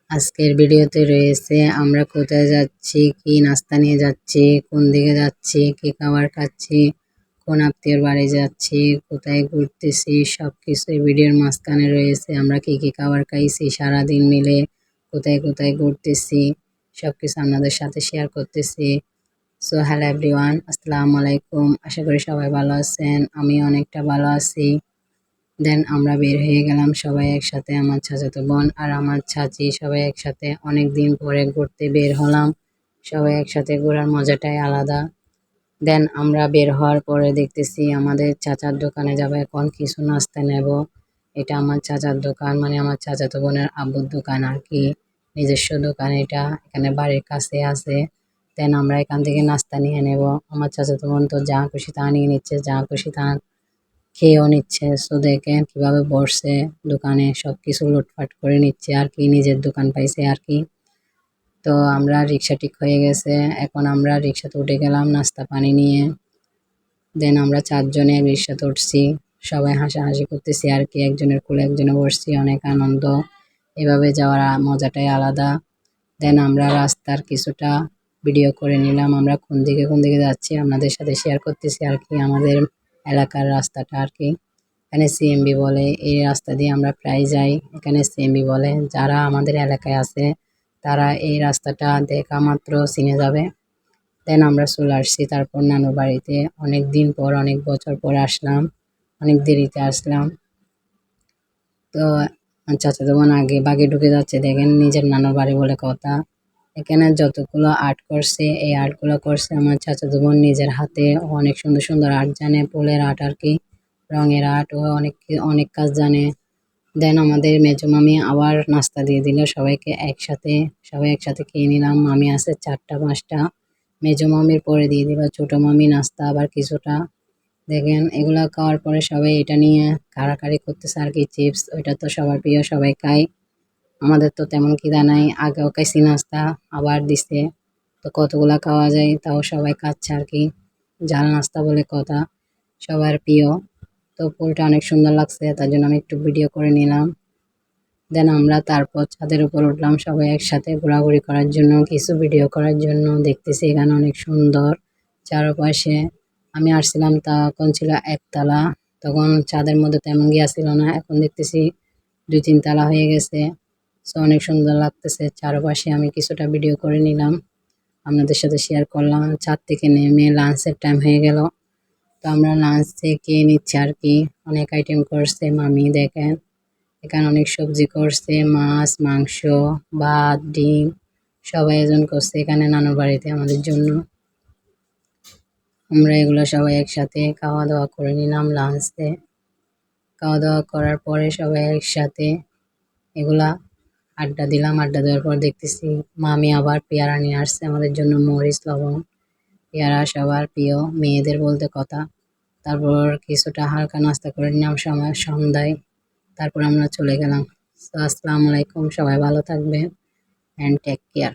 আজকের ভিডিওতে রয়েছে আমরা কোথায় যাচ্ছি, কি নাস্তা নিয়ে যাচ্ছি, কোন দিকে যাচ্ছি, কি খাবার খাচ্ছি, কোন আত্মীয়র বাড়ি যাচ্ছি, কোথায় ঘুরতেছি, সব কিছুই ভিডিওর মাঝখানে রয়েছে। আমরা কি কি খাবার খাইছি সারাদিন মিলে, কোথায় কোথায় ঘুরতেছি, সব কিছু আপনাদের সাথে শেয়ার করতেছি। সো হ্যালো এভরিওয়ান, আসসালামু আলাইকুম। আশা করি সবাই ভালো আছেন, আমি অনেকটা ভালো আছি। দেন আমরা বের হয়ে গেলাম সবাই একসাথে, আমার চাচাতো বোন আর আমার চাচি সবাই একসাথে অনেক দিন পরে ঘুরতে বের হলাম। সবাই একসাথে ঘোরার মজাটাই আলাদা। দেন আমরা বের হওয়ার পরে দেখতেছি আমাদের চাচার দোকানে যাব, এখন কিছু নাস্তা নেব। এটা আমার চাচার দোকান, মানে আমার চাচাতো বোনের আব্বুর দোকান আর কি, নিজস্ব দোকান এটা, এখানে বাড়ির কাছে আছে। দেন আমরা এখান থেকে নাস্তা নিয়ে নেব। আমার চাচাতো বোন তো যা খুশি তা নিয়ে নিচ্ছে, যা খুশি তা খেয়েও নিচ্ছে। সো দেখেন কিভাবে বসছে দোকানে, সব কিছু লুটপাট করে নিচ্ছে আর কি, নিজের দোকান পাইছে আর কি। তো আমরা রিক্সা ঠিক হয়ে গেছে, এখন আমরা রিক্সাতে উঠে গেলাম নাস্তা পানি নিয়ে। দেন আমরা চারজনে রিক্সাতে উঠছি, সবাই হাসাহাসি করতেছি আর কি, একজনের কোলে একজনে বসছি, অনেক আনন্দ। এভাবে যাওয়ার মজাটাই আলাদা। দেন আমরা রাস্তার কিছুটা ভিডিও করে নিলাম, আমরা কোন দিকে যাচ্ছি আপনাদের সাথে শেয়ার করতেছি আর কি, আমাদের এলাকার রাস্তাটা আর কি। এখানে সিএমবি বলে, এই রাস্তা দিয়ে আমরা প্রায় যাই, এখানে সিএমবি বলে। যারা আমাদের এলাকায় আছে তারা এই রাস্তাটা দেখা মাত্র চিনে যাবে। দেন আমরা চলে আসছি তারপর নানুর বাড়িতে, অনেক দিন পর অনেক বছর পর আসলাম, অনেক দেরিতে আসলাম। তো আমার চাচাতো বোন আগে বাগে ঢুকে যাচ্ছে, দেখেন নিজের নানুর বাড়ি বলে কথা। এখানে যতগুলো আর্ট করছে, এই আর্টগুলো করছে আমার চাচাতো বোন নিজের হাতে। ও অনেক সুন্দর সুন্দর আর্ট জানে, ফুলের আর্ট আর কি, রঙের আর্ট, ও অনেক অনেক কাজ জানে। দেন আমাদের মেজো মামি আবার নাস্তা দিয়ে দিল সবাইকে একসাথে, সবাই একসাথে খেয়ে নিলাম। মামি আছে 4টা 5টা, মেজো মামির পরে দিয়ে দিল ছোটো মামি নাস্তা আবার কিছুটা। দেখেন এগুলা খাওয়ার পরে সবাই এটা নিয়ে কাড়াকাড়ি করতেছে আর কি, চিপস ওইটা তো সবার প্রিয়, সবাই খায়। আমাদের তো তেমন খিদা নাই, আগেও খাইছি নাস্তা, আবার দিছে। তো কতগুলা খাওয়া যায়, তাও সবাই খাচ্ছে আর কি, ঝাল নাস্তা বলে কথা, সবার প্রিয়। তো ফুলটা অনেক সুন্দর লাগছে, তার জন্য আমি একটু ভিডিও করে নিলাম। দেন আমরা তারপর ছাদের উপর উঠলাম সবাই একসাথে ঘোরাঘুরি করার জন্য, কিছু ভিডিও করার জন্য। দেখতেছি এখানে অনেক সুন্দর চারপাশে। আমি আসছিলাম তখন ছিল একতলা, তখন ছাদের মধ্যে তেমন গিয়া ছিল না, এখন দেখতেছি 2-3 তলা হয়ে গেছে। সো অনেক সুন্দর লাগতেছে চারপাশে। আমি কিছুটা ভিডিও করে নিলাম, আপনাদের সাথে শেয়ার করলাম। ছাদ থেকে নেমে লাঞ্চের টাইম হয়ে গেল, তো আমরা লাঞ্চ খেয়ে নিচ্ছি আর কি। অনেক আইটেম করছে মামি, দেখেন এখানে অনেক সবজি করছে, মাছ মাংস ভাত ডিম সব আয়োজন করছে এখানে নানুর বাড়িতে আমাদের জন্য। আমরা এগুলো সবাই একসাথে খাওয়া দাওয়া করে নিলাম লাঞ্চে। খাওয়া দাওয়া করার পরে সবাই একসাথে এগুলা আড্ডা দিলাম, আড্ডা দেওয়ার পর দেখতেছি মামি আবার পেয়ারা নিয়ে আসছে আমাদের জন্য, মরিচ লবণ। পেয়ারা সবার প্রিয়, মেয়েদের বলতে কথা। তারপর কিছুটা হালকা নাস্তা করে নিলাম সময় সন্ধ্যায়, তারপর আমরা চলে গেলাম। আসসালামু আলাইকুম, সবাই ভালো থাকবেন অ্যান্ড টেক কেয়ার।